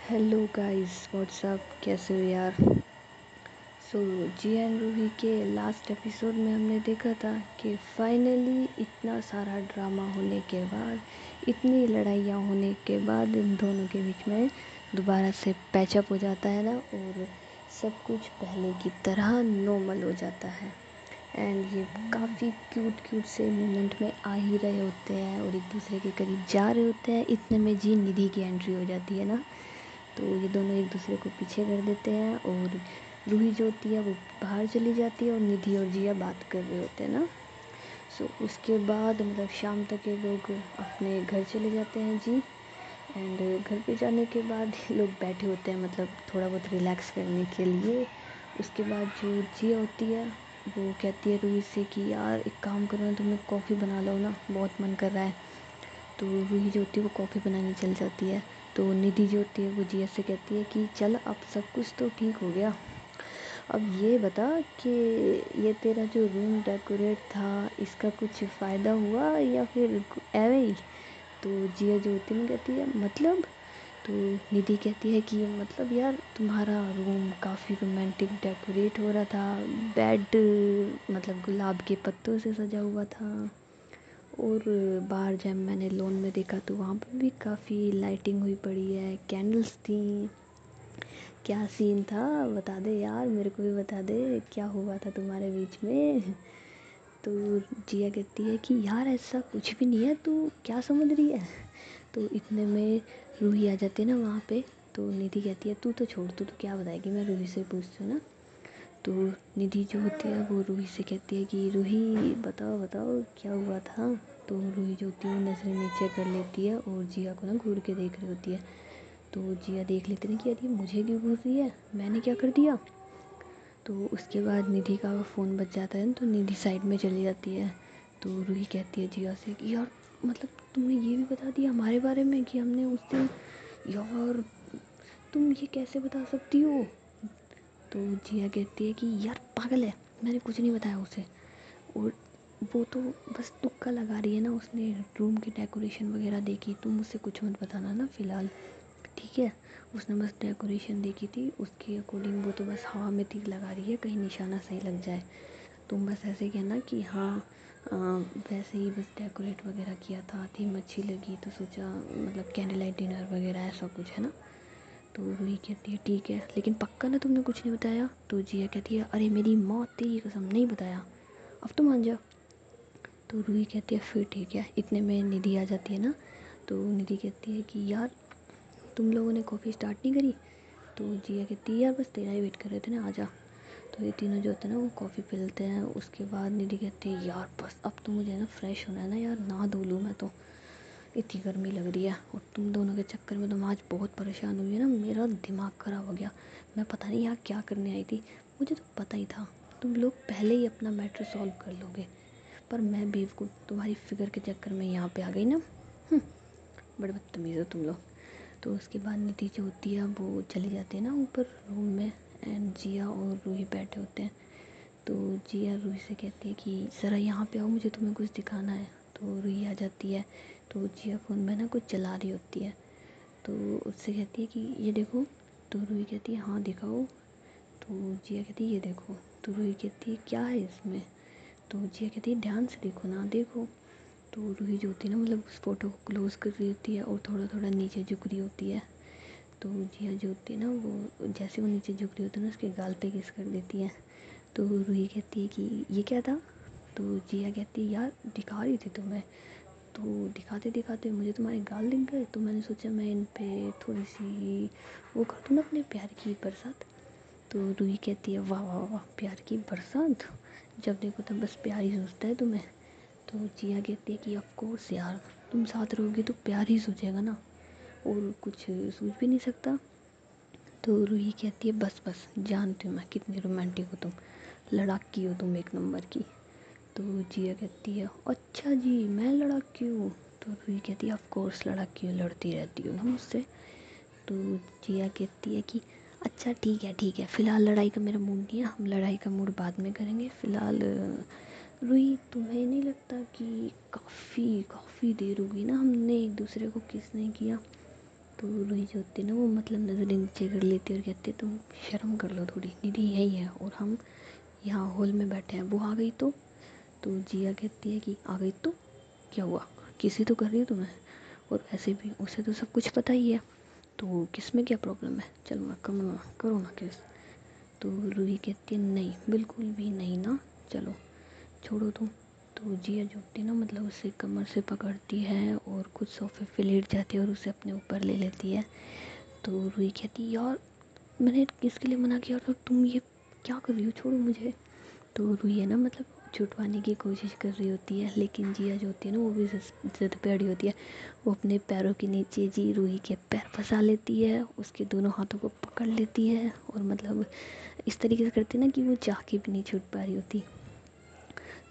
Hello guys, WhatsApp, कैसे हो यार। जी एंड रूही के लास्ट एपिसोड में हमने देखा था कि फाइनली इतना सारा ड्रामा होने के बाद, इतनी लड़ाइयाँ होने के बाद इन दोनों के बीच में दोबारा से पैचअप हो जाता है ना, और सब कुछ पहले की तरह नॉर्मल हो जाता है। एंड ये काफ़ी क्यूट क्यूट से मोमेंट में आ ही रहे होते हैं और एक दूसरे के करीब जा रहे होते हैं। इतने में जी निधि की एंट्री हो जाती है ना, तो ये दोनों एक दूसरे को पीछे कर देते हैं और रूही जो होती है वो बाहर चली जाती है और निधि और जिया बात कर रहे होते हैं ना। उसके बाद मतलब शाम तक ये लोग अपने घर चले जाते हैं जी। एंड घर पे जाने के बाद ये लोग बैठे होते हैं, मतलब थोड़ा बहुत रिलैक्स करने के लिए। उसके बाद जो जिया होती है वो कहती है रूही से कि यार एक काम करो ना, तुम्हें कॉफ़ी बना लो ना, बहुत मन कर रहा है। तो रूही जो होती है वो कॉफ़ी बनाने चल जाती है। तो निधि जो होती है वो जिया से कहती है कि चल अब सब कुछ तो ठीक हो गया, अब ये बता कि ये तेरा जो रूम डेकोरेट था इसका कुछ फ़ायदा हुआ या फिर ऐवे ही। तो जिया जो होती है ना कहती है मतलब। तो निधि कहती है कि मतलब यार तुम्हारा रूम काफ़ी रोमांटिक डेकोरेट हो रहा था, बेड मतलब गुलाब के पत्तों से सजा हुआ था, और बाहर जब मैंने लॉन में देखा तो वहाँ पर भी काफ़ी लाइटिंग हुई पड़ी है, कैंडल्स थी। क्या सीन था बता दे यार, मेरे को भी बता दे क्या हुआ था तुम्हारे बीच में। तो जिया कहती है कि यार ऐसा कुछ भी नहीं है, तू क्या समझ रही है। तो इतने में रूही आ जाती है ना वहाँ पे। तो निधि कहती है तू तो छोड़, तू तो क्या बताएगी, मैं रूही से पूछती हूँ ना। तो निधि जो होती है वो रूही से कहती है कि रूही बताओ बताओ क्या हुआ था। तो रूही जो होती है वो नज़रें नीचे कर लेती है और जिया को ना घूर के देख रही होती है। तो जिया देख लेती है कि यार ये मुझे क्यों घूर रही है, मैंने क्या कर दिया। तो उसके बाद निधि का फ़ोन बज जाता है तो निधि साइड में चली जाती है। तो रूही कहती है जिया से कि यार मतलब तुमने ये भी बता दिया हमारे बारे में कि हमने उस दिन, यार तुम ये कैसे बता सकती हो। तो जिया कहती है कि यार पागल है, मैंने कुछ नहीं बताया उसे। और वो तो बस तुक्का लगा रही है ना, उसने रूम की डेकोरेशन वगैरह देखी, तुम मुझसे कुछ मत बताना ना फ़िलहाल, ठीक है। उसने बस डेकोरेशन देखी थी, उसके अकॉर्डिंग वो तो बस हवा में तीर लगा रही है, कहीं निशाना सही लग जाए। तुम बस ऐसे कहना कि हाँ वैसे ही बस डेकोरेट वगैरह किया था, थीम अच्छी लगी तो सोचा मतलब कैंडल लाइट डिनर वगैरह ऐसा कुछ है ना। तो रूही कहती है ठीक है, लेकिन पक्का ना तुमने कुछ नहीं बताया। तो जिया कहती है अरे मेरी मौत तेरी कसम नहीं बताया, अब तो मान जा। तो रूही कहती है फिर ठीक है। इतने में निधि आ जाती है ना। तो निधि कहती है कि यार तुम लोगों ने कॉफ़ी स्टार्ट नहीं करी। तो जिया कहती है यार बस तेरा ही वेट कर रहे थे ना, आजा। तो ये तीनों जो होते हैं ना वो कॉफ़ी पी लेते हैं। उसके बाद निधि कहती है यार बस अब तो मुझे ना फ्रेश होना है ना यार, नहा धो लूँ मैं तो, इतनी गर्मी लग रही है और तुम दोनों के चक्कर में तो मैं आज बहुत परेशान हुई है ना, मेरा दिमाग ख़राब हो गया। मैं पता नहीं यहाँ क्या करने आई थी, मुझे तो पता ही था तुम लोग पहले ही अपना मैटर सॉल्व कर लोगे, पर मैं बेवकूफ़ तुम्हारी फिगर के चक्कर में यहाँ पे आ गई ना। बड़े बदतमीज़ हो तुम लोग। तो उसके बाद निधि जो होती है वो चली जाती है ना ऊपर रूम में। एंड जिया और रूही बैठे होते हैं। तो जिया रूही से कहती है कि ज़रा यहाँ पे आओ, मुझे तुम्हें कुछ दिखाना है। तो रूही आ जाती है। तो जिया फ़ोन में ना कुछ चला रही होती है। तो उससे कहती है कि ये देखो। तो रूही कहती है हाँ दिखाओ। तो जिया कहती है ये देखो। तो रूही कहती है क्या है इसमें। तो जिया कहती है ध्यान से देखो ना, देखो। तो रूही जो होती है ना मतलब उस फोटो को क्लोज़ कर रही होती है और थोड़ा थोड़ा नीचे झुक रही होती है। तो जिया जो होती है ना वो जैसे वो नीचे झुक रही होती है ना उसके गाल पे किस कर देती है। तो रूही कहती है कि ये क्या था। तो जिया कहती है यार दिखा रही थी तुम्हें, तो दिखाते दिखाते मुझे तुम्हारे गाल दिख गए, तो मैंने सोचा मैं इन पे थोड़ी सी वो कर दूँ ना अपने प्यार की बरसात। तो रूही कहती है वाह वाह वाह, प्यार की बरसात, जब देखो तब बस प्यार ही सोचता है तुम्हें। तो जिया कहती है कि ऑफ कोर्स यार, तुम साथ रहोगे तो प्यार ही सोचेगा ना, और कुछ सोच भी नहीं सकता। तो रूही कहती है बस बस जानती हूँ मैं कितनी रोमांटिक हो तुम, लड़ाकी हो तुम एक नंबर की। तो जिया कहती है अच्छा जी मैं लड़ाकी हूँ। तो रूही कहती है ऑफ कोर्स लड़ाकी हूँ, लड़ती रहती हूँ ना मुझसे। तो जिया कहती है कि अच्छा ठीक है, फ़िलहाल लड़ाई का मेरा मूड नहीं है, हम लड़ाई का मूड बाद में करेंगे, फ़िलहाल रूही तुम्हें नहीं लगता कि काफ़ी काफ़ी देर हो गई ना हमने एक दूसरे को किस नहीं किया। तो रूही जो होती है ना वो मतलब नज़रें नीचे कर लेती है और कहती है तुम शर्म कर लो थोड़ी, दीदी यही है और हम यहाँ हॉल में बैठे हैं, वो आ गई तो जिया कहती है कि आ गई तो क्या हुआ, किसी तो कर रही हो तुम्हें, और ऐसे भी उसे तो सब कुछ पता ही है, तो किस में क्या प्रॉब्लम है, चलो ना करो ना केस। तो रूही कहती है नहीं बिल्कुल भी नहीं ना, चलो छोड़ो तुम। तो जिया जो होती है ना मतलब उसे कमर से पकड़ती है और कुछ सोफे पे लेट जाती है और उसे अपने ऊपर ले लेती है। तो रूही कहती है यार मैंने किसके लिए मना किया था, तुम ये क्या कर रही हो, छोड़ो मुझे। तो रूही है ना मतलब छुटवाने की कोशिश कर रही होती है, लेकिन जिया जो होती है ना वो भी ज़िद पे अड़ी होती है। वो अपने पैरों के नीचे जी रूही के पैर फंसा लेती है, उसके दोनों हाथों को पकड़ लेती है और मतलब इस तरीके से करती है ना कि वो जाके भी नहीं छूट पा रही होती।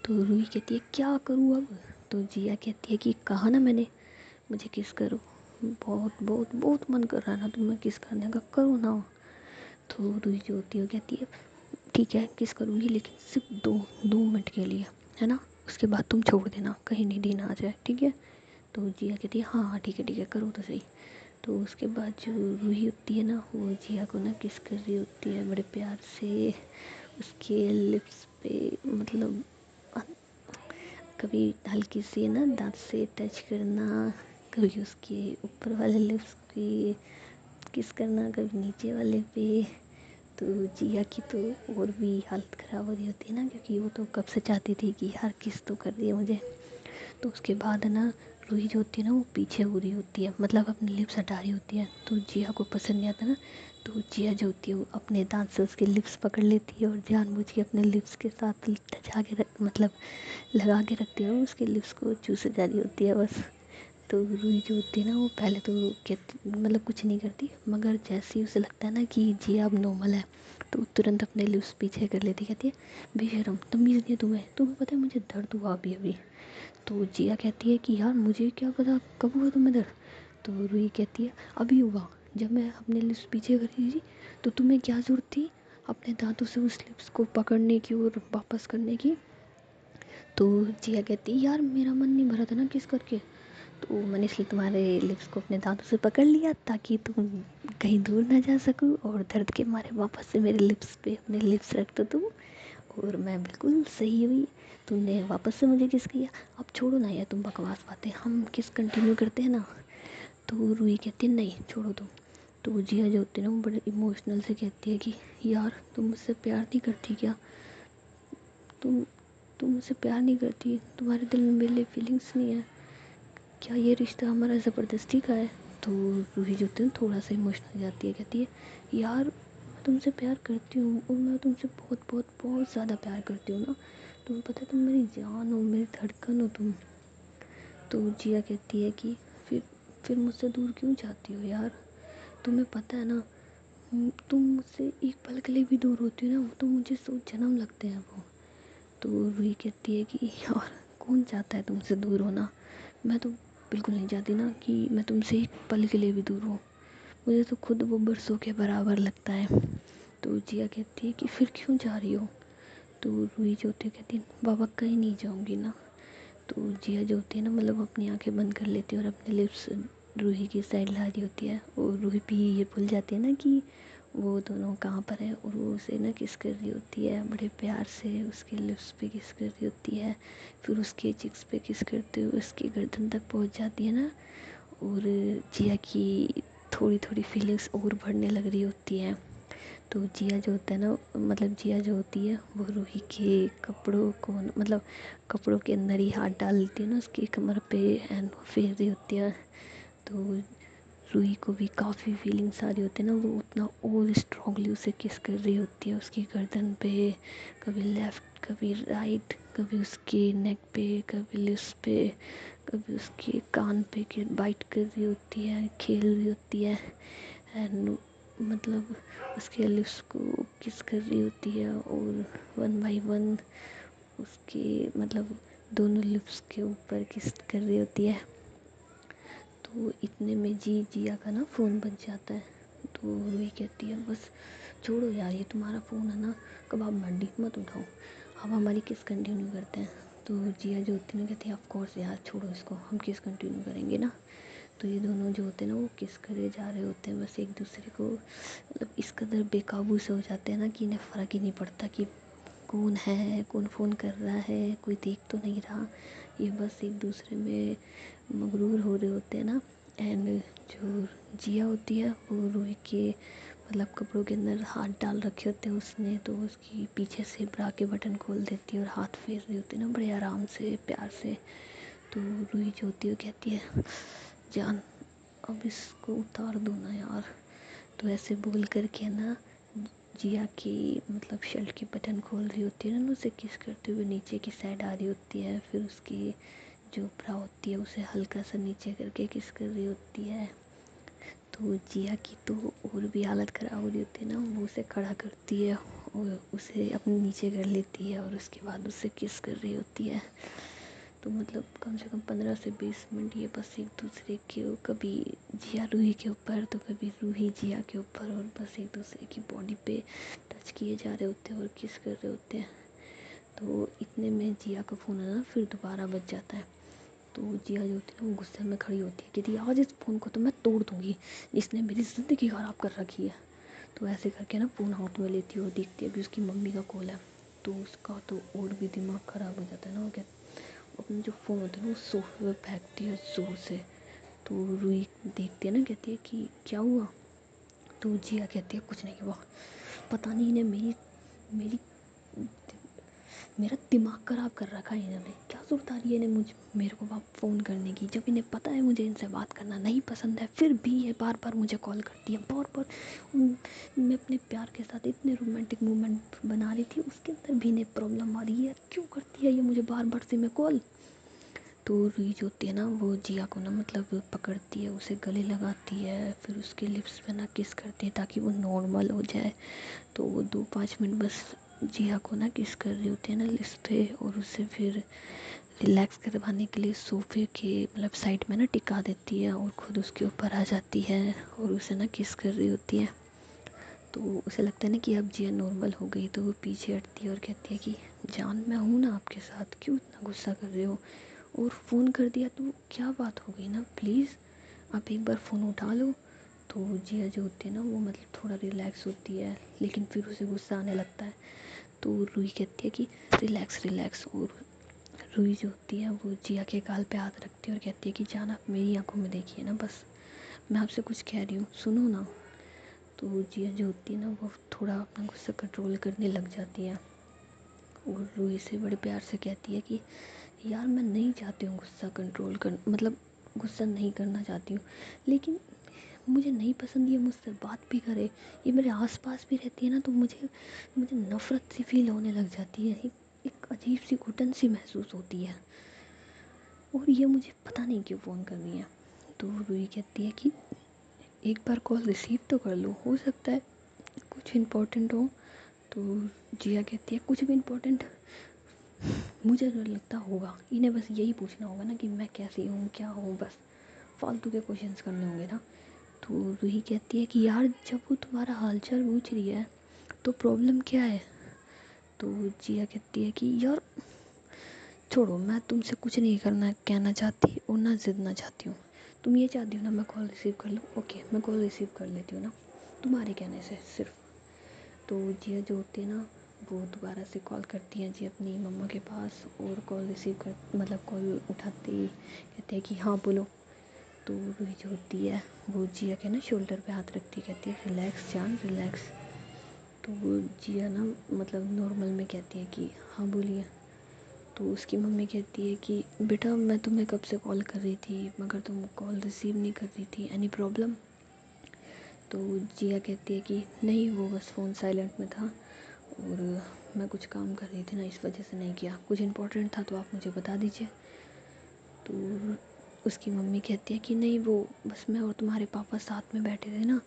तो रूही कहती है क्या करूँ अब। तो जिया कहती है कि कहा ना मैंने मुझे किस करो, बहुत बहुत बहुत मन कर रहा है ना तुम्हें किस करने का, करो ना। तो रूही जो होती है वो कहती है ठीक है किस करूँगी लेकिन सिर्फ 2 मिनट के लिए, है ना, उसके बाद तुम छोड़ देना कहीं नहीं देना आ जाए, ठीक है। तो जिया कहती है हाँ हाँ ठीक है करो तो सही। तो उसके बाद जो रूही होती है ना वो जिया को ना किस कर रही होती है बड़े प्यार से, उसके लिप्स पे मतलब कभी हल्की सी ना दांत से टच करना, कभी उसके ऊपर वाले लिप्स की किस करना, कभी नीचे वाले पे। तो जिया की तो और भी हालत ख़राब हो रही होती है ना, क्योंकि वो तो कब से चाहती थी कि हर किस तो कर दिया मुझे। तो उसके बाद है ना रूही जो होती है ना वो पीछे हो रही होती है, मतलब अपनी लिप्स हटा रही होती है, तो जिया को पसंद नहीं आता ना। तो जिया जो होती है वो अपने दांत से उसके लिप्स पकड़ लेती है और जानबूझ के अपने लिप्स के साथ टचा के मतलब लगा के रखती है, उसके लिप्स को चूसे जा रही होती है बस। तो रूही जो होती है ना वो पहले तो कहती मतलब कुछ नहीं करती, मगर जैसे ही उसे लगता है ना कि जिया अब नॉर्मल है तो तुरंत अपने लिप्स पीछे कर लेती, कहती है बेशरम तमीज़ नहीं है तुम्हें पता है मुझे दर्द हुआ अभी अभी। तो जिया कहती है कि यार मुझे क्या पता कब हुआ तुम्हें दर्द। तो रूही कहती है अभी हुआ, जब मैं अपने लिप्स पीछे कर रही थी तो तुम्हें क्या ज़रूरत थी अपने दांतों से उस लिप्स को पकड़ने की और वापस करने की। तो जिया कहती है यार मेरा मन नहीं भरा था ना किस करके, तो मैंने इसलिए तुम्हारे लिप्स को अपने दांतों से पकड़ लिया ताकि तुम कहीं दूर ना जा सको और दर्द के मारे वापस से मेरे लिप्स पे अपने लिप्स रख दो तुम। और मैं बिल्कुल सही हुई, तुमने वापस से मुझे किस किया। अब छोड़ो ना यार तुम बकवास बातें, हम किस कंटिन्यू करते हैं ना। तो रूही कहती है नहीं छोड़ो तुम। तो जिया जो होती है ना वो बड़े इमोशनल से कहती है कि यार तुम मुझसे प्यार नहीं करती क्या, तुम तुम मुझसे प्यार नहीं करती, तुम्हारे दिल में मेरे लिए फीलिंग्स नहीं है क्या, ये रिश्ता हमारा ज़बरदस्ती का है। तो रूही जो होती है थोड़ा सा इमोशनल हो जाती है, कहती है यार मैं तुमसे प्यार करती हूँ और मैं तुमसे बहुत बहुत बहुत ज़्यादा प्यार करती हूँ ना, तुम्हें पता है तुम मेरी जान हो मेरी धड़कन हो तुम। तो जिया कहती है कि फिर मुझसे दूर क्यों जाती हो यार, तुम्हें पता है ना तुम मुझसे एक पल के लिए भी दूर होती हो ना तो मुझे 100 जन्म लगते हैं वो। तो रूही कहती है कि यार कौन चाहता है तुमसे दूर होना, मैं तो बिल्कुल नहीं चाहती ना कि मैं तुमसे एक पल के लिए भी दूर हूँ, मुझे तो खुद वो बरसों के बराबर लगता है। तो जिया कहती है कि फिर क्यों जा रही हो। तो रूही जो होती है कहती है बाबा कहीं नहीं जाऊँगी ना। तो जिया जो होती है ना मतलब अपनी आंखें बंद कर लेती है और अपने लिप्स रूही की साइड ला रही होती है, और रूही भी ये भूल जाती है ना कि वो दोनों कहाँ पर है, और वो उसे ना किस कर रही होती है बड़े प्यार से, उसके लिप्स पे किस कर रही होती है, फिर उसके चिक्स पे किस करते हुए उसकी गर्दन तक पहुंच जाती है ना। और जिया की थोड़ी थोड़ी फीलिंग्स और बढ़ने लग रही होती हैं। तो जिया जो होता है ना मतलब जिया जो होती है वो रूही के कपड़ों को मतलब कपड़ों के अंदर ही हाथ डाल लेती है ना उसकी कमर पे एंड फेर रही होती है। तो रूही को भी काफ़ी फीलिंग्स आ रही होती है ना, वो उतना और स्ट्रांगली उसे किस कर रही होती है उसकी गर्दन पे, कभी लेफ़्ट कभी राइट, कभी उसके नेक पे, कभी लिप्स पे, कभी उसके कान पे के बाइट कर रही होती है, खेल रही होती है एंड मतलब उसके लिप्स को किस कर रही होती है और वन बाय वन उसके मतलब दोनों लिप्स के ऊपर किस कर रही होती है। तो इतने में जिया का ना फ़ोन बज जाता है। तो वही कहती है बस छोड़ो यार ये तुम्हारा फ़ोन है ना कबाब मंडी मत उठाओ, अब हमारी किस कंटिन्यू करते हैं। तो जिया जो होती है ना कहती है ऑफ कोर्स यार छोड़ो इसको हम किस कंटिन्यू करेंगे ना। तो ये दोनों जो होते हैं ना वो किस करे जा रहे होते हैं, बस एक दूसरे को मतलब इस कदर बेकाबू से हो जाते हैं ना कि इन्हें फ़र्क ही नहीं पड़ता कि कौन है, कौन फ़ोन कर रहा है, कोई देख तो नहीं रहा। ये बस एक दूसरे में मगरूर हो रहे होते हैं ना। एंड जो जिया होती है वो रूही के मतलब कपड़ों के अंदर हाथ डाल रखे होते हैं उसने, तो उसकी पीछे से ब्रा के बटन खोल देती है और हाथ फेर रही होती है ना बड़े आराम से, प्यार से। तो रूही जो होती है वो कहती है, जान अब इसको उतार दो ना यार। तो ऐसे बोल करके ना जिया की मतलब शर्ट की बटन खोल रही होती है ना, उसे किस करते हुए नीचे की साइड आ रही होती है, फिर उसकी जो ब्रा होती है उसे हल्का सा नीचे करके किस कर रही होती है। तो जिया की तो और भी हालत ख़राब हो रही होती है ना, वो उसे खड़ा करती है और उसे अपने नीचे कर लेती है और उसके बाद उससे किस कर रही होती है। तो मतलब कम से कम 15 से 20 मिनट ये बस एक दूसरे के, कभी जिया रूही के ऊपर तो कभी रूही जिया के ऊपर, और बस एक दूसरे की बॉडी पे टच किए जा रहे होते हैं और किस कर रहे होते हैं। तो इतने में जिया का फ़ोन है ना फिर दोबारा बज जाता है। तो जिया जो होती है ना वो गुस्से में खड़ी होती है, कहती आज इस फ़ोन को तो मैं तोड़ दूँगी, इसने मेरी ज़िंदगी ख़राब कर रखी है। तो ऐसे करके ना फ़ोन हाथ में लेती है और देखती है अभी उसकी मम्मी का कॉल है। तो उसका तो और भी दिमाग ख़राब हो जाता है ना, वो अपना जो फ़ोन होता है ना वो सोफे पे फेंकती है ज़ोर से। तो रूही देखती है ना, कहती है कि क्या हुआ। तो जिया कहती है कुछ नहीं हुआ, पता नहीं इन्हें मेरी मेरी मेरा दिमाग ख़राब कर रखा है इन्होंने, क्या ज़रूरत आ रही है इन्हें मेरे को फ़ोन करने की, जब इन्हें पता है मुझे इनसे बात करना नहीं पसंद है, फिर भी ये बार बार मुझे कॉल करती है, बार बार। मैं अपने प्यार के साथ इतने रोमांटिक मोमेंट बना रही थी, उसके अंदर भी इन्हें प्रॉब्लम आ रही है, क्यों करती है ये मुझे बार बार से मैं कॉल। तो रूही जो होती है ना वो जिया को ना मतलब पकड़ती है, उसे गले लगाती है, फिर उसके लिप्स पे ना किस करती है ताकि वो नॉर्मल हो जाए। तो वो 2-5 मिनट बस जिया को ना किस कर रही होती है ना लिप्स पे, और उसे फिर रिलैक्स करवाने के लिए सोफे के मतलब साइड में ना टिका देती है और ख़ुद उसके ऊपर आ जाती है और उसे ना किस कर रही होती है। तो उसे लगता है ना कि अब जिया नॉर्मल हो गई, तो वो पीछे हटती है और कहती है कि जान मैं हूँ ना आपके साथ, क्यों इतना गुस्सा कर रहे हो, और फ़ोन कर दिया तो क्या बात हो गई ना, प्लीज़ आप एक बार फ़ोन उठा लो। तो जिया जो होती है ना वो मतलब थोड़ा रिलैक्स होती है, लेकिन फिर उसे गुस्सा आने लगता है। तो रूही कहती है कि रिलैक्स रिलैक्स, और रूही जो होती है वो जिया के गाल पे हाथ रखती है और कहती है कि जान आप मेरी आंखों में देखिए ना, बस मैं आपसे कुछ कह रही हूँ, सुनो ना। तो जिया जो होती है ना वो थोड़ा अपना गुस्सा कंट्रोल करने लग जाती है और रूही से बड़े प्यार से कहती है कि यार मैं नहीं चाहती हूँ गुस्सा कंट्रोल कर, मतलब गुस्सा नहीं करना चाहती हूँ, लेकिन मुझे नहीं पसंद ये मुझसे बात भी करे, ये मेरे आसपास भी रहती है ना, तो मुझे मुझे नफ़रत सी फील होने लग जाती है, एक अजीब सी घुटन सी महसूस होती है, और ये मुझे पता नहीं क्यों फ़ोन कर रही है। तो रूही कहती है कि एक बार कॉल रिसीव तो कर लो, हो सकता है कुछ इम्पोर्टेंट हो। तो जिया कहती है कुछ भी इम्पोर्टेंट, मुझे डर लगता होगा, इन्हें बस यही पूछना होगा ना कि मैं कैसी हूँ क्या हूँ, बस फालतू के क्वेश्चंस करने होंगे ना। तो रूही कहती है कि यार जब वो तुम्हारा हालचाल पूछ रही है तो प्रॉब्लम क्या है। तो जिया कहती है कि यार छोड़ो, मैं तुमसे कुछ नहीं करना कहना चाहती और ना जिद चाहती हूँ, तुम ये चाहती हो ना मैं कॉल रिसीव कर लूँ, ओके मैं कॉल रिसीव कर लेती हूँ ना तुम्हारे कहने से सिर्फ। तो जिया जो होती है ना वो दोबारा से कॉल करती है जी अपनी मम्मा के पास, और कॉल रिसीव कर मतलब कॉल उठाती कहते हैं कि हाँ बोलो। तो रूही जो होती है वो जिया के ना शोल्डर पे हाथ रखती कहती है रिलैक्स जान रिलैक्स। तो वो जिया ना मतलब नॉर्मल में कहती है कि हाँ बोलिए। तो उसकी मम्मी कहती है कि बेटा मैं तुम्हें कब से कॉल कर रही थी मगर तुम कॉल रिसीव नहीं कर रही थी, एनी प्रॉब्लम। तो जिया कहती है कि नहीं वो बस फ़ोन साइलेंट में था और मैं कुछ काम कर रही थी ना इस वजह से नहीं किया, कुछ इम्पोर्टेंट था तो आप मुझे बता दीजिए। तो उसकी मम्मी कहती है कि नहीं वो बस मैं और तुम्हारे पापा साथ में बैठे थे ना,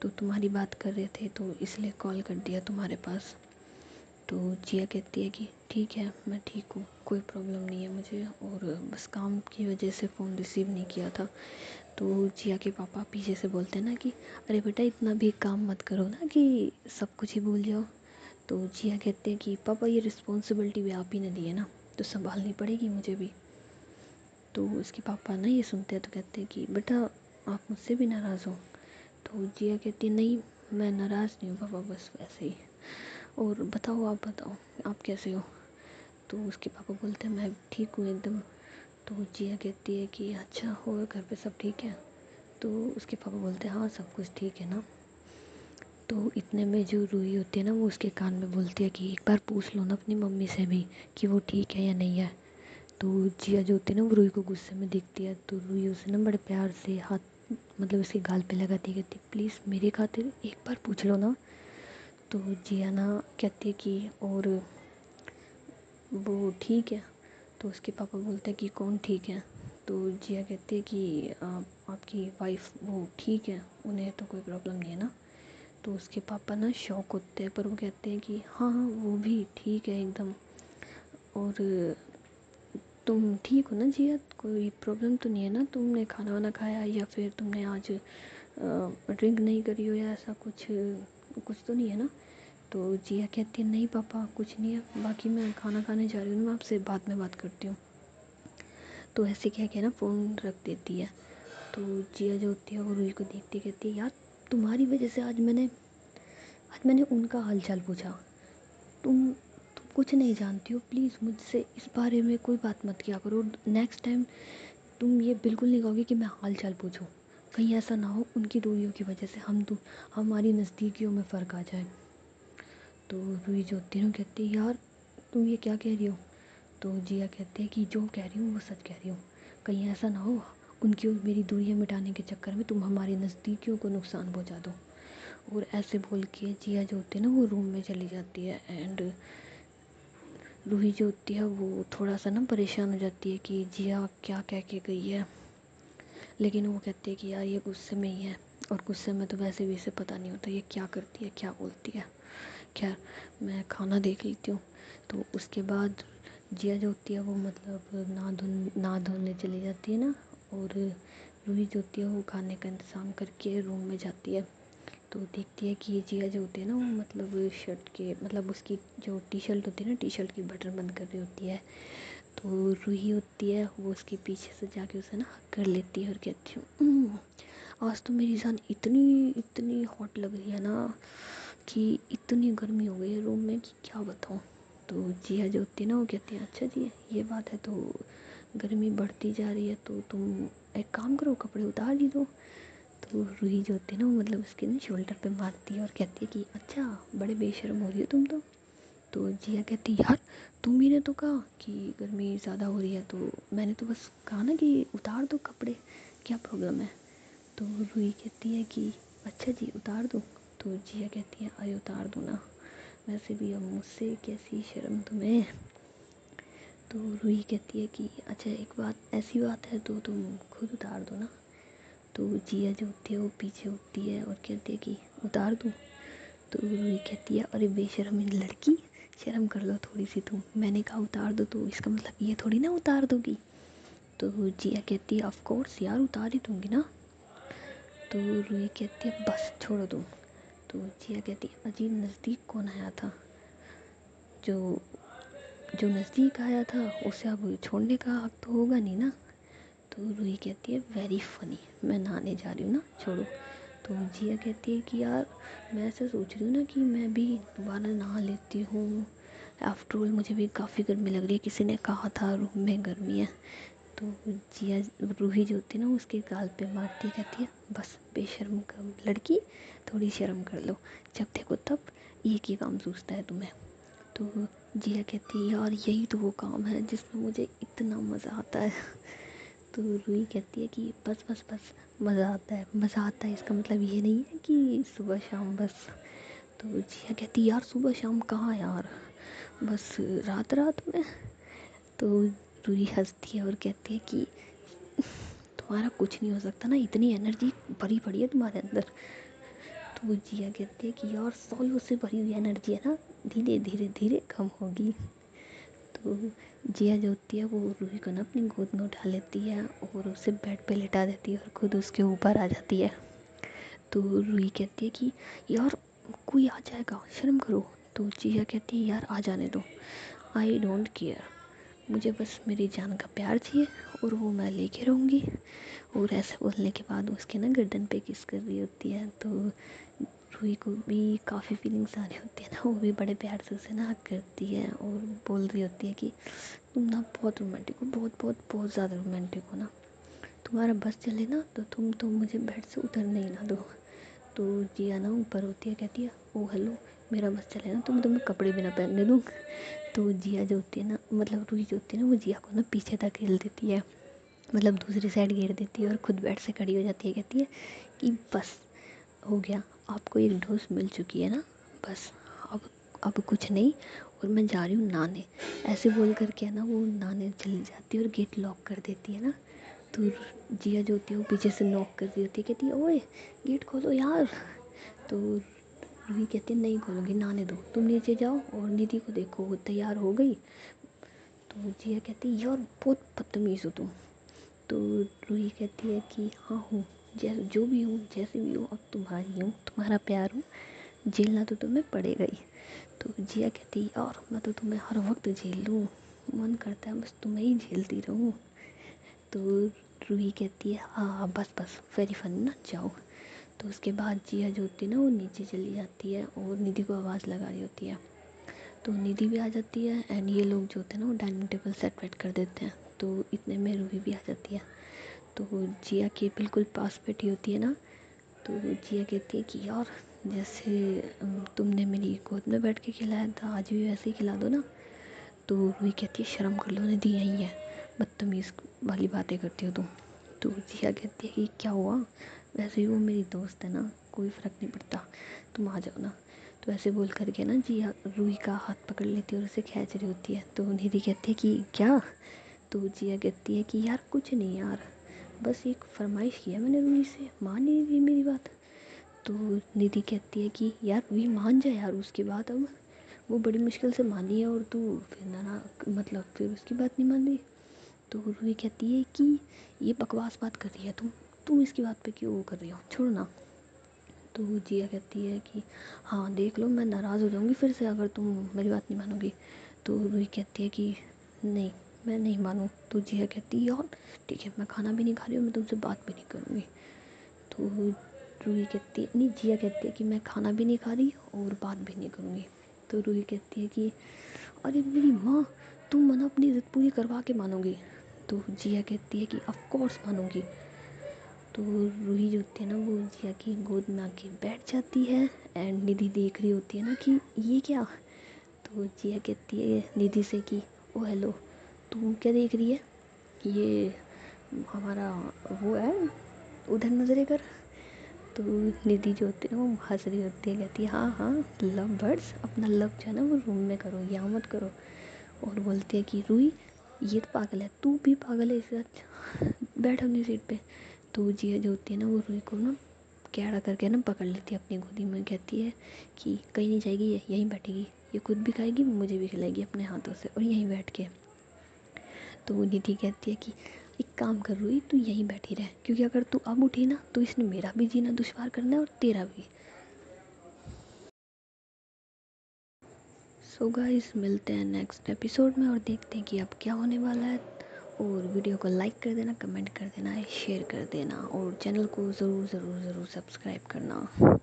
तो तुम्हारी बात कर रहे थे तो इसलिए कॉल कर दिया तुम्हारे पास। तो जिया कहती है कि ठीक है मैं ठीक हूँ, कोई प्रॉब्लम नहीं है मुझे, और बस काम की वजह से फ़ोन रिसीव नहीं किया था। तो जिया के पापा पीछे से बोलते हैं ना कि अरे बेटा इतना भी काम मत करो ना कि सब कुछ ही भूल जाओ। तो जिया कहते हैं कि पापा ये रिस्पॉन्सिबिलिटी भी आप ही ने दी है ना, तो संभालनी पड़ेगी मुझे भी। तो उसके पापा ना ये सुनते हैं तो कहते हैं कि बेटा आप मुझसे भी नाराज़ हो। तो जिया कहती है नहीं मैं नाराज़ नहीं हूँ पापा, बस वैसे ही। और बताओ आप बताओ आप कैसे हो। तो उसके पापा बोलते हैं मैं ठीक हूँ एकदम। तो जिया कहती है कि अच्छा हो घर पे सब ठीक है। तो उसके पापा बोलते हैं हाँ सब कुछ ठीक है ना। तो इतने में जो रूही होती है ना वो उसके कान में बोलती है कि एक बार पूछ लो ना अपनी मम्मी से भी कि वो ठीक है या नहीं है। तो जिया जो होती है ना वो रूही को गुस्से में दिखती है, तो रूही उसे ना बड़े प्यार से हाथ मतलब उसके गाल पे लगाती है, कहती प्लीज़ मेरी खातिर एक बार पूछ लो ना। तो जिया ना कहती है कि और वो ठीक है। तो उसके पापा बोलते हैं कि कौन ठीक है। तो जिया कहती है कि आपकी वाइफ वो ठीक है, उन्हें तो कोई प्रॉब्लम नहीं है ना। तो उसके पापा ना शॉक होते हैं, पर वो कहते हैं कि हाँ हाँ वो भी ठीक है एकदम। और तुम ठीक हो ना जिया, कोई प्रॉब्लम तो नहीं है ना, तुमने खाना वाना खाया या फिर तुमने आज ड्रिंक नहीं करी हो या ऐसा कुछ कुछ तो नहीं है ना। तो जिया कहती है नहीं पापा कुछ नहीं है, बाकी मैं खाना खाने जा रही हूँ, मैं आपसे बाद में बात करती हूँ। तो ऐसे कह के ना फ़ोन रख देती है। तो जिया जो होती है वो रूही को देखती कहती है यार तुम्हारी वजह से आज मैंने उनका हाल चाल पूछा। तुम कुछ नहीं जानती हो, प्लीज़ मुझसे इस बारे में कोई बात मत किया करो। नेक्स्ट टाइम तुम ये बिल्कुल नहीं कहोगे कि मैं हाल चाल पूछूं। कहीं ऐसा ना हो उनकी दूरियों की वजह से हमारी नज़दीकियों में फ़र्क आ जाए। तो रूही जो होती है ना कहती है यार तुम ये क्या कह रही हो। तो जिया कहते हैं कि जो कह रही हूँ वो सच कह रही हूँ, कहीं ऐसा ना हो उनकी और मेरी दूरियां मिटाने के चक्कर में तुम हमारी नज़दीकियों को नुकसान पहुँचा दो। और ऐसे बोल के जिया जो होती है ना वो रूम में चली जाती है। एंड रूही जो होती है वो थोड़ा सा ना परेशान हो जाती है कि जिया क्या कह के गई है, लेकिन वो कहती है कि यार ये गुस्से में ही है, और गुस्से में तो वैसे भी इसे पता नहीं होता ये क्या करती है क्या बोलती है। खैर मैं खाना देख लेती हूँ। तो उसके बाद जिया जो होती है वो मतलब नहा धोने चली जाती है ना, और रूही जो होती है वो खाने का इंतज़ाम करके रूम में जाती है। तो देखती है कि ये जिया जो होती है ना वो मतलब शर्ट के मतलब उसकी जो टी शर्ट होती है ना टी शर्ट की बटन बंद कर रही होती है। तो रूही होती है वो उसके पीछे से जाके उसे ना हक कर लेती है और कहती हूँ आज तो मेरी जान इतनी इतनी हॉट लग रही है ना कि इतनी गर्मी हो गई है रूम में कि क्या बताऊँ। तो जिया जो होती है ना वो कहती है अच्छा जी ये बात है, तो गर्मी बढ़ती जा रही है तो तुम एक काम करो कपड़े उतार ही दो। तो रूही जो होती है ना वो मतलब उसके ना शोल्डर पे मारती है और कहती है कि अच्छा बड़े बेशर्म हो रही हो तुम तो जिया कहती है यार तुम ही ने तो कहा कि गर्मी ज़्यादा हो रही है, तो मैंने तो बस कहा ना कि उतार दो कपड़े, क्या प्रॉब्लम है। तो रूही कहती है कि अच्छा जी उतार दूँ। तो जिया कहती है अरे उतार दो ना, वैसे भी अब मुझसे कैसी शर्म तुम्हें। तो रूही कहती है कि अच्छा एक बात ऐसी बात है तो तुम खुद उतार दो ना। तो जिया जो होती है वो पीछे उठती है और कहती है कि उतार दूँ। तो रूही कहती है अरे बेशर्म लड़की, शर्म कर लो थोड़ी सी तुम, मैंने कहा उतार दो तो इसका मतलब ये थोड़ी ना उतार दोगी। तो जिया कहती है ऑफ कोर्स यार उतार ही दूँगी ना। तो रूही कहती है बस छोड़ो तुम। तो जिया कहती है अजीब नज़दीक कौन आया था, जो जो नज़दीक आया था उसे अब छोड़ने का हक तो होगा नहीं ना। तो रूही कहती है वेरी फ़नी, मैं नहाने जा रही हूँ ना छोड़ो। तो जिया कहती है कि यार मैं ऐसा सोच रही हूँ ना कि मैं भी दोबारा नहा लेती हूँ, आफ्टर ऑल मुझे भी काफ़ी गर्मी लग रही है, किसी ने कहा था रूम में गर्मी है। तो जिया रूही जो होती है ना उसके गाल पे मारती कहती है बस बेशर्म कम लड़की, थोड़ी शर्म कर लो, जब देखो तब एक ही काम सूझता है तुम्हें। तो जिया कहती है यार यही तो वो काम है जिसमें मुझे इतना मज़ा आता है। तो रूही कहती है कि बस बस बस मज़ा आता है मज़ा आता है, इसका मतलब ये नहीं है कि सुबह शाम बस। तो जिया कहती है यार सुबह शाम कहाँ यार, बस रात रात में। तो रूही हंसती है और कहती है कि तुम्हारा कुछ नहीं हो सकता ना, इतनी एनर्जी भरी पड़ी है तुम्हारे अंदर। तो जिया कहती है कि यार सालों से भरी हुई एनर्जी है ना, धीरे धीरे धीरे कम होगी। तो जिया जो होती है वो रूही को ना अपनी गोद में उठा लेती है और उसे बेड पे लेटा देती है और खुद उसके ऊपर आ जाती है। तो रूही कहती है कि यार कोई आ जाएगा शर्म करो। तो जिया कहती है यार आ जाने दो, आई डोंट केयर। मुझे बस मेरी जान का प्यार चाहिए और वो मैं लेके रहूँगी। और ऐसे बोलने के बाद उसके ना गर्दन पे किस कर रही होती है। तो रूही को भी काफ़ी फीलिंग्स आ रही होती है ना, वो भी बड़े प्यार से उसे ना हग करती है और बोल रही होती है कि तुम ना बहुत रोमांटिक हो, बहुत बहुत बहुत ज़्यादा रोमांटिक हो ना, तुम्हारा बस चले ना तो तुम तो मुझे बेड से उतरने ही ना दो। तो जिया ना ऊपर होती है, कहती है ओ हेलो, मेरा बस चले ना तो मैं तुम्हें कपड़े भी ना पहनने दूँ। तो जिया जो होती है ना, मतलब रूही जो होती है ना, वो जिया को ना पीछे धकेल देती है, मतलब दूसरी साइड घेर देती है और खुद बेड से खड़ी हो जाती है। कहती है कि बस हो गया, आपको एक डोज मिल चुकी है ना, बस अब कुछ नहीं, और मैं जा रही हूँ नहाने। ऐसे बोल करके ना वो नहाने चली जाती है और गेट लॉक कर देती है ना। तो जिया जो होती है वो पीछे से नॉक कर रही होती है, कहती है ओए गेट खोलो यार। तो रूही कहती है नहीं खोलूँगी, नहाने दो, तुम नीचे जाओ और निधि को देखो वो तैयार हो गई। तो जिया कहती है यार बहुत बदतमीज़ हो तुम। तो रूही कहती है कि हाँ हूँ, जैसे जो भी हूँ, जैसे भी हूँ, अब तुम्हारी हूँ, तुम्हारा प्यार हूँ, झेलना तो तुम्हें पड़ेगा ही। तो जिया कहती है यार मैं तो तुम्हें हर वक्त झेल लूँ, मन करता है बस तुम्हें ही झेलती रहूँ। तो रूही कहती है हाँ बस बस वेरी फन ना, जाओ। तो उसके बाद जिया जो होती है ना वो नीचे चली जाती है और निधि को आवाज़ लगा रही होती है। तो निधि भी आ जाती है एंड ये लोग जो होते हैं ना वो डाइनिंग टेबल सेट वेट कर देते हैं। तो इतने में रूही भी आ जाती है। तो जिया के बिल्कुल पास बैठी होती है ना। तो जिया कहती है कि यार जैसे तुमने मेरी गोद में बैठ के खिलाया था, आज भी वैसे ही खिला दो ना। तो रूही कहती है शर्म कर लो, निधि यही है, बदतमीज़ वाली बातें करती हो तुम। तो जिया कहती है कि क्या हुआ, वैसे ही वो मेरी दोस्त है ना, कोई फ़र्क नहीं पड़ता, तुम आ जाओ ना। तो ऐसे बोल करके ना जिया रूही का हाथ पकड़ लेती है और उसे खींच रही होती है। तो निधि कहती है कि क्या। तो जिया कहती है कि यार कुछ नहीं यार, बस एक फरमाइश किया मैंने रूही से, मान नहीं रही मेरी बात। तो निधि कहती है कि यार रूही मान जाए यार, उसकी बात अब वो बड़ी मुश्किल से मानी है और तू फिर ना, मतलब फिर उसकी बात नहीं मान रही। तो रूही कहती है कि ये बकवास बात कर रही है तुम इसकी बात पे क्यों वो कर रही हो, छोड़ो ना। तो जिया कहती है कि हाँ देख लो, मैं नाराज़ हो जाऊँगी फिर से अगर तुम मेरी बात नहीं मानोगी। तो रूही कहती है कि नहीं मैं नहीं मानूँ। तो जिया कहती है यार ठीक है, मैं खाना भी नहीं खा रही हूँ, मैं तुमसे बात भी नहीं करूँगी। तो रूही कहती है नहीं, जिया कहती है कि मैं खाना भी नहीं खा रही और बात भी नहीं करूँगी। तो रूही कहती है कि अरे मेरी माँ, तुम मना अपनी ज़िद पूरी करवा के मानोगी। तो जिया कहती है कि ऑफ कोर्स मानूंगी। तो रूही जो होती है ना वो जिया की गोद में आके बैठ जाती है एंड निधि देख रही होती है ना कि ये क्या। तो जिया कहती है निधि से कि ओ हेलो, तू क्या देख रही है, ये हमारा वो है, उधर नजरे कर। तो निधि जो होती है ना वो हंस रही होती है, कहती है हाँ हाँ लव बर्ड्स, अपना लव जो है ना वो रूम में करो, यहाँ मत करो। और बोलती है कि रूही ये तो पागल है, तू भी पागल है, इससे अच्छा बैठ अपनी सीट पे। तो जिया जो होती है ना वो रूही को ना कैड़ा करके ना पकड़ लेती है अपनी गोदी में, कहती है कि कहीं नहीं जाएगी, ये यहीं बैठेगी, ये खुद भी खाएगी मुझे भी खिलाएगी अपने हाथों से और यहीं बैठ के। तो वो निधि कहती है कि एक काम कर रूही, तू यहीं बैठी रह, क्योंकि अगर तू अब उठी ना तो इसने मेरा भी जीना दुश्वार करना है और तेरा भी। सो गाइस मिलते हैं नेक्स्ट एपिसोड में और देखते हैं कि अब क्या होने वाला है। और वीडियो को लाइक कर देना, कमेंट कर देना, शेयर कर देना और चैनल को ज़रूर ज़रूर ज़रूर सब्सक्राइब करना।